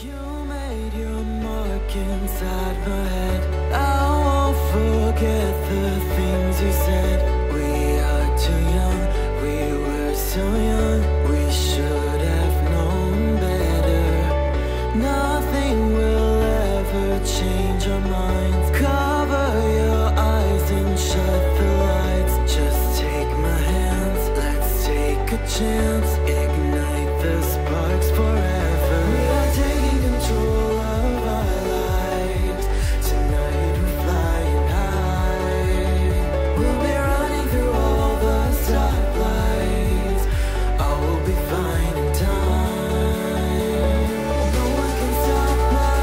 You made your mark inside my head. I won't forget the things you said. We are too young, we were so young. We should have known better. Nothing will ever change our minds. Cover your eyes and shut the lights. Just take my hands, let's take a chance. Ignite the sparks forever. We are taking control of our lives. Tonight we're flying high. We'll be running through all the stoplights. All will be fine in time. No one can stop us.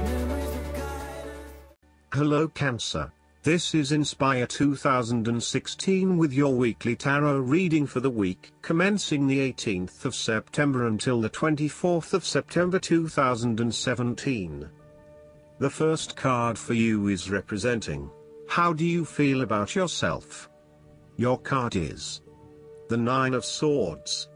Memories will guide us. Hello Cancer. This is Inspire 2016 with your weekly tarot reading for the week commencing the 18th of September until the 24th of September 2017. The first card for you is representing, how do you feel about yourself? Your card is the Nine of Swords.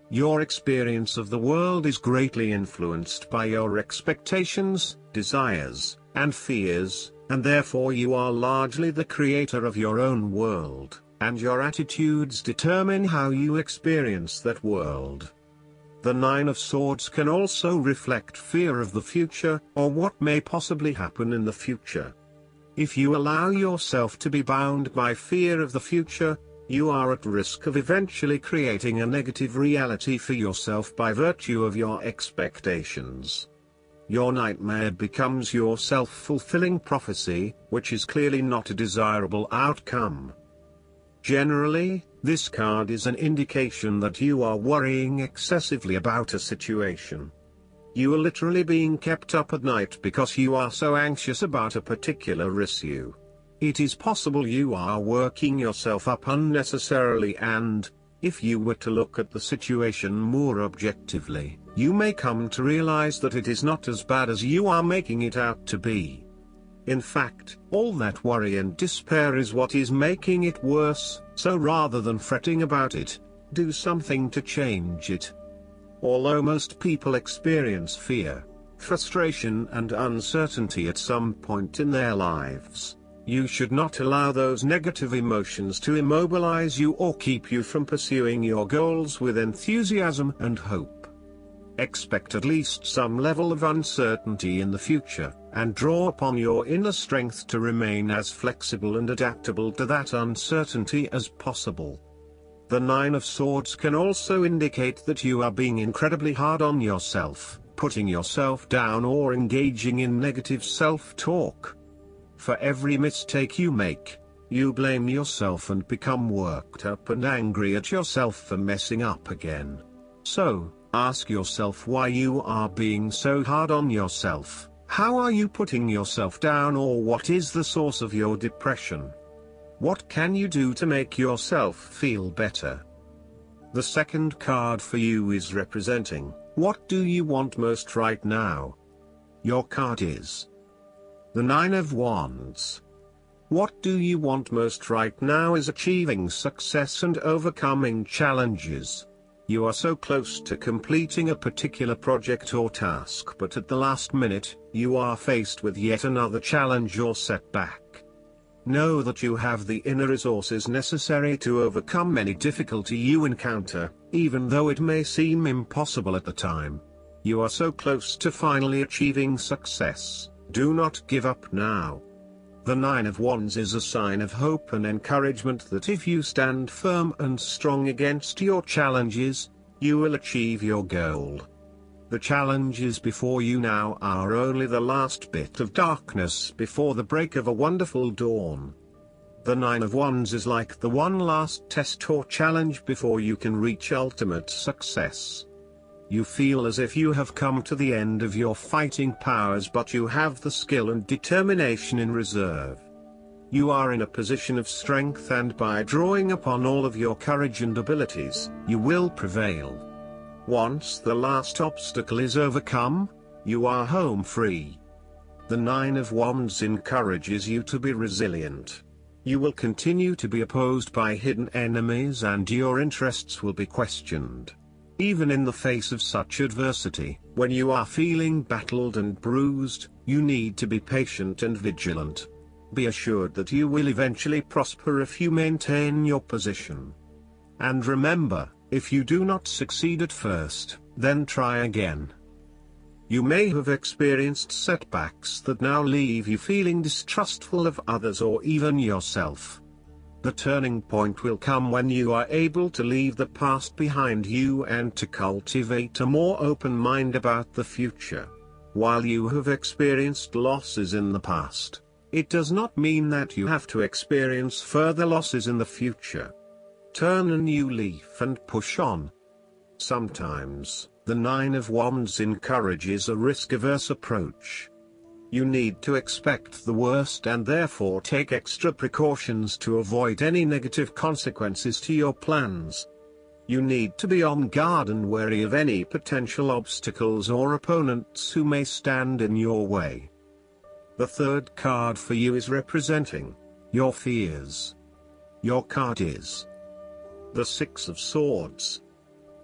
Your experience of the world is greatly influenced by your expectations, desires, and fears, and therefore you are largely the creator of your own world, and your attitudes determine how you experience that world. The Nine of Swords can also reflect fear of the future, or what may possibly happen in the future. If you allow yourself to be bound by fear of the future, you are at risk of eventually creating a negative reality for yourself by virtue of your expectations. Your nightmare becomes your self-fulfilling prophecy, which is clearly not a desirable outcome. Generally, this card is an indication that you are worrying excessively about a situation. You are literally being kept up at night because you are so anxious about a particular issue. It is possible you are working yourself up unnecessarily, and, if you were to look at the situation more objectively, you may come to realize that it is not as bad as you are making it out to be. In fact, all that worry and despair is what is making it worse, so rather than fretting about it, do something to change it. Although most people experience fear, frustration and uncertainty at some point in their lives, you should not allow those negative emotions to immobilize you or keep you from pursuing your goals with enthusiasm and hope. Expect at least some level of uncertainty in the future, and draw upon your inner strength to remain as flexible and adaptable to that uncertainty as possible. The Nine of Swords can also indicate that you are being incredibly hard on yourself, putting yourself down or engaging in negative self-talk. For every mistake you make, you blame yourself and become worked up and angry at yourself for messing up again. So, ask yourself why you are being so hard on yourself. How are you putting yourself down, or what is the source of your depression? What can you do to make yourself feel better? The second card for you is representing, what do you want most right now? Your card is the Nine of Wands. What do you want most right now is achieving success and overcoming challenges. You are so close to completing a particular project or task, but at the last minute, you are faced with yet another challenge or setback. Know that you have the inner resources necessary to overcome any difficulty you encounter, even though it may seem impossible at the time. You are so close to finally achieving success. Do not give up now. The Nine of Wands is a sign of hope and encouragement that if you stand firm and strong against your challenges, you will achieve your goal. The challenges before you now are only the last bit of darkness before the break of a wonderful dawn. The Nine of Wands is like the one last test or challenge before you can reach ultimate success. You feel as if you have come to the end of your fighting powers, but you have the skill and determination in reserve. You are in a position of strength, and by drawing upon all of your courage and abilities, you will prevail. Once the last obstacle is overcome, you are home free. The Nine of Wands encourages you to be resilient. You will continue to be opposed by hidden enemies, and your interests will be questioned. Even in the face of such adversity, when you are feeling battled and bruised, you need to be patient and vigilant. Be assured that you will eventually prosper if you maintain your position. And remember, if you do not succeed at first, then try again. You may have experienced setbacks that now leave you feeling distrustful of others or even yourself. The turning point will come when you are able to leave the past behind you and to cultivate a more open mind about the future. While you have experienced losses in the past, it does not mean that you have to experience further losses in the future. Turn a new leaf and push on. Sometimes, the Nine of Wands encourages a risk-averse approach. You need to expect the worst and therefore take extra precautions to avoid any negative consequences to your plans. You need to be on guard and wary of any potential obstacles or opponents who may stand in your way. The third card for you is representing your fears. Your card is the Six of Swords.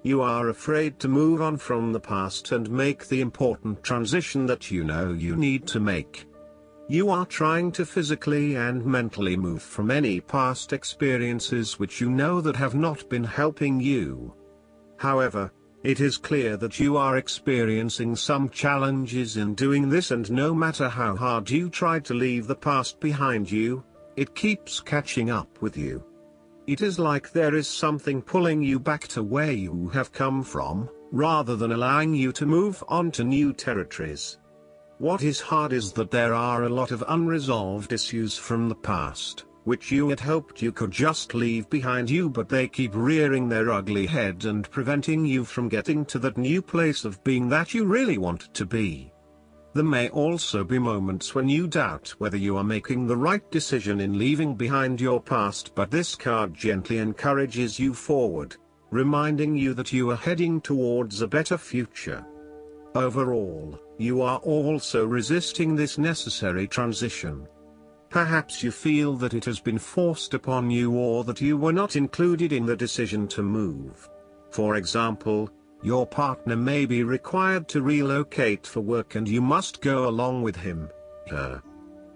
You are afraid to move on from the past and make the important transition that you know you need to make. You are trying to physically and mentally move from any past experiences which you know that have not been helping you. However, it is clear that you are experiencing some challenges in doing this, and no matter how hard you try to leave the past behind you, it keeps catching up with you. It is like there is something pulling you back to where you have come from, rather than allowing you to move on to new territories. What is hard is that there are a lot of unresolved issues from the past, which you had hoped you could just leave behind you, but they keep rearing their ugly head and preventing you from getting to that new place of being that you really want to be. There may also be moments when you doubt whether you are making the right decision in leaving behind your past, but this card gently encourages you forward, reminding you that you are heading towards a better future. Overall, you are also resisting this necessary transition. Perhaps you feel that it has been forced upon you, or that you were not included in the decision to move. For example, your partner may be required to relocate for work and you must go along with him, her.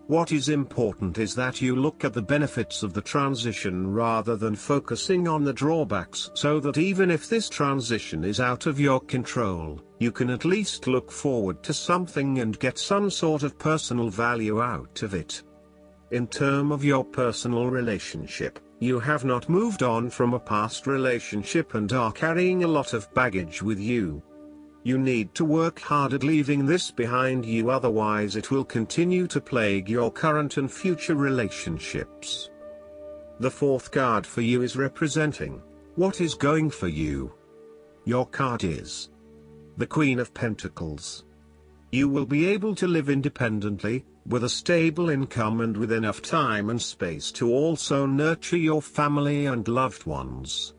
What is important is that you look at the benefits of the transition rather than focusing on the drawbacks, so that even if this transition is out of your control, you can at least look forward to something and get some sort of personal value out of it. In terms of your personal relationship, you have not moved on from a past relationship and are carrying a lot of baggage with you. You need to work hard at leaving this behind you, otherwise it will continue to plague your current and future relationships. The fourth card for you is representing what is going for you. Your card is the Queen of Pentacles. You will be able to live independently, with a stable income and with enough time and space to also nurture your family and loved ones.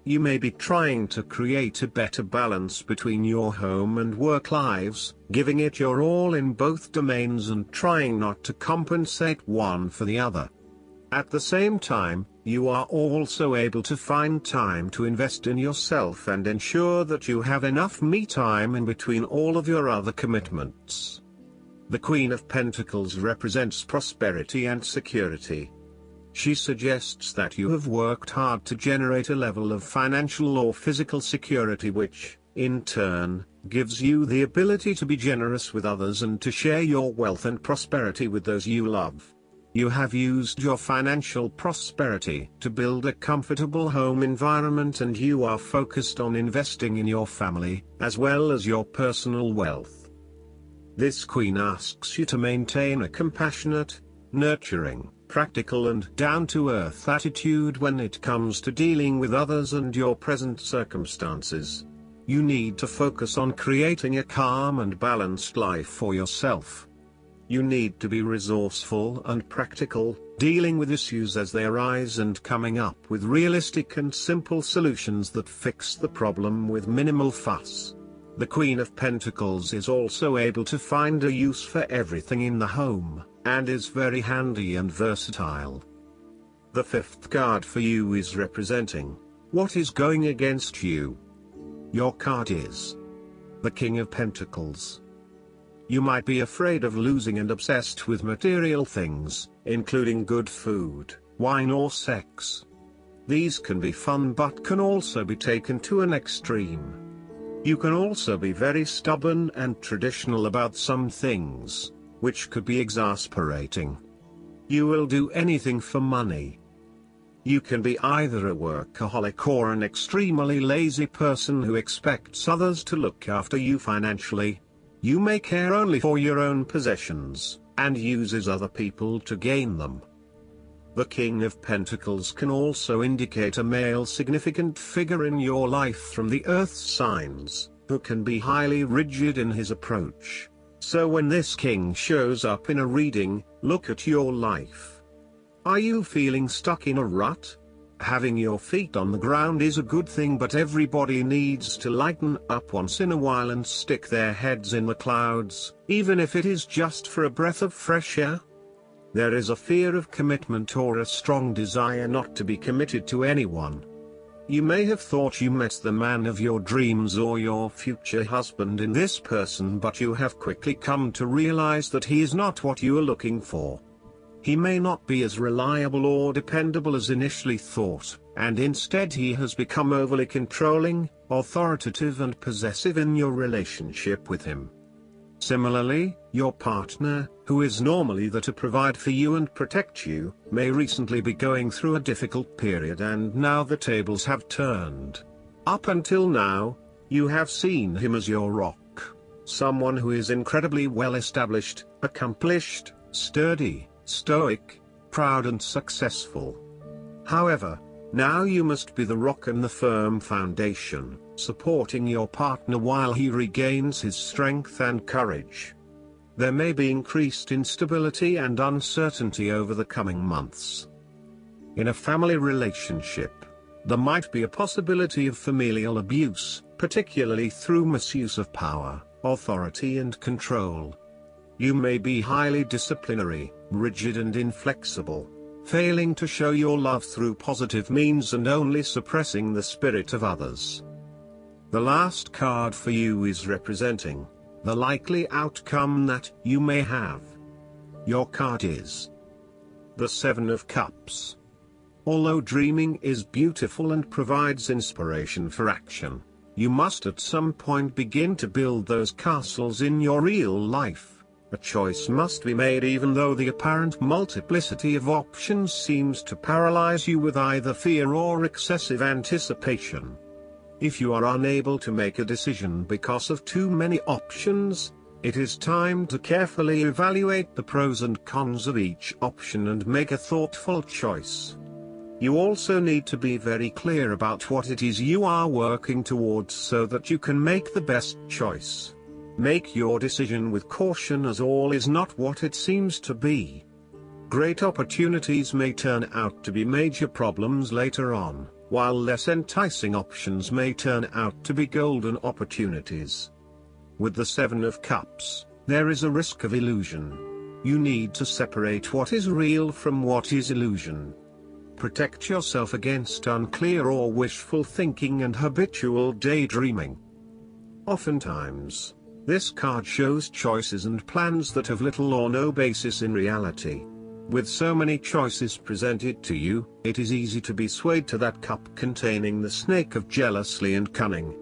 You may be trying to create a better balance between your home and work lives, giving it your all in both domains and trying not to compensate one for the other. At the same time, you are also able to find time to invest in yourself and ensure that you have enough me time in between all of your other commitments. The Queen of Pentacles represents prosperity and security. She suggests that you have worked hard to generate a level of financial or physical security which, in turn, gives you the ability to be generous with others and to share your wealth and prosperity with those you love. You have used your financial prosperity to build a comfortable home environment, and you are focused on investing in your family, as well as your personal wealth. This Queen asks you to maintain a compassionate, nurturing, practical and down-to-earth attitude when it comes to dealing with others and your present circumstances. You need to focus on creating a calm and balanced life for yourself. You need to be resourceful and practical, dealing with issues as they arise and coming up with realistic and simple solutions that fix the problem with minimal fuss. The Queen of Pentacles is also able to find a use for everything in the home, and is very handy and versatile. The fifth card for you is representing what is going against you. Your card is the King of Pentacles. You might be afraid of losing and obsessed with material things, including good food, wine or sex. These can be fun but can also be taken to an extreme. You can also be very stubborn and traditional about some things, which could be exasperating. You will do anything for money. You can be either a workaholic or an extremely lazy person who expects others to look after you financially. You may care only for your own possessions, and uses other people to gain them. The King of Pentacles can also indicate a male significant figure in your life from the earth signs, who can be highly rigid in his approach. So when this king shows up in a reading, look at your life. Are you feeling stuck in a rut? Having your feet on the ground is a good thing, but everybody needs to lighten up once in a while and stick their heads in the clouds, even if it is just for a breath of fresh air. There is a fear of commitment or a strong desire not to be committed to anyone. You may have thought you met the man of your dreams or your future husband in this person, but you have quickly come to realize that he is not what you are looking for. He may not be as reliable or dependable as initially thought, and instead he has become overly controlling, authoritative and possessive in your relationship with him. Similarly, your partner, who is normally there to provide for you and protect you, may recently be going through a difficult period, and now the tables have turned. Up until now, you have seen him as your rock. Someone who is incredibly well established, accomplished, sturdy, stoic, proud and successful. However, now you must be the rock and the firm foundation, supporting your partner while he regains his strength and courage. There may be increased instability and uncertainty over the coming months. In a family relationship, there might be a possibility of familial abuse, particularly through misuse of power, authority and control. You may be highly disciplinary, rigid and inflexible, failing to show your love through positive means and only suppressing the spirit of others. The last card for you is representing the likely outcome that you may have. Your card is the Seven of Cups. Although dreaming is beautiful and provides inspiration for action, you must at some point begin to build those castles in your real life. A choice must be made, even though the apparent multiplicity of options seems to paralyze you with either fear or excessive anticipation. If you are unable to make a decision because of too many options, it is time to carefully evaluate the pros and cons of each option and make a thoughtful choice. You also need to be very clear about what it is you are working towards so that you can make the best choice. Make your decision with caution, as all is not what it seems to be. Great opportunities may turn out to be major problems later on, while less enticing options may turn out to be golden opportunities. With the Seven of Cups, there is a risk of illusion. You need to separate what is real from what is illusion. Protect yourself against unclear or wishful thinking and habitual daydreaming. Oftentimes, this card shows choices and plans that have little or no basis in reality. With so many choices presented to you, it is easy to be swayed to that cup containing the snake of jealousy and cunning.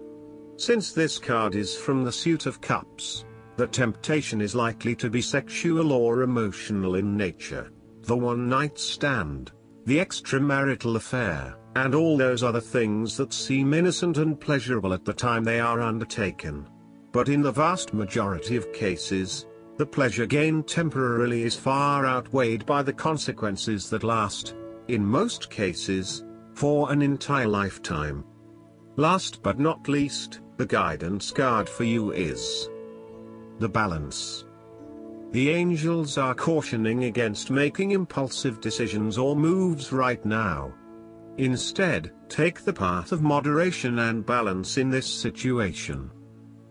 Since this card is from the suit of cups, the temptation is likely to be sexual or emotional in nature. The one-night stand, the extramarital affair, and all those other things that seem innocent and pleasurable at the time they are undertaken. But in the vast majority of cases, the pleasure gained temporarily is far outweighed by the consequences that last, in most cases, for an entire lifetime. Last but not least, the guidance card for you is the Balance. The angels are cautioning against making impulsive decisions or moves right now. Instead, take the path of moderation and balance in this situation.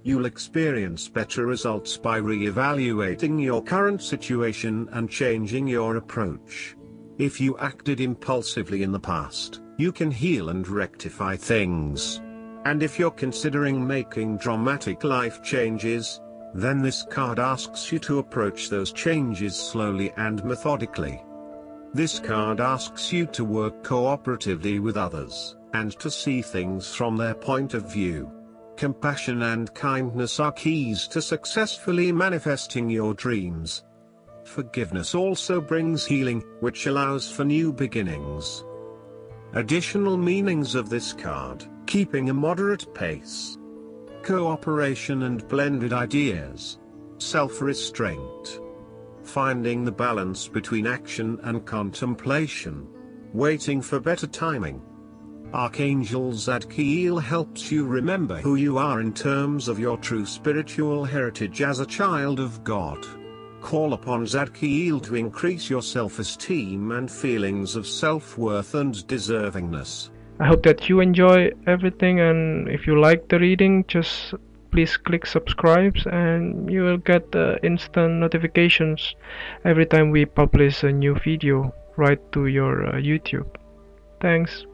You'll experience better results by re-evaluating your current situation and changing your approach. If you acted impulsively in the past, you can heal and rectify things. And if you're considering making dramatic life changes, then this card asks you to approach those changes slowly and methodically. This card asks you to work cooperatively with others, and to see things from their point of view. Compassion and kindness are keys to successfully manifesting your dreams. Forgiveness also brings healing, which allows for new beginnings. Additional meanings of this card: keeping a moderate pace, cooperation and blended ideas, self-restraint, finding the balance between action and contemplation, waiting for better timing. Archangel Zadkiel helps you remember who you are in terms of your true spiritual heritage as a child of God. Call upon Zadkiel to increase your self-esteem and feelings of self-worth and deservingness. I hope that you enjoy everything, and if you like the reading, just please click subscribe and you will get instant notifications every time we publish a new video right to your YouTube. Thanks.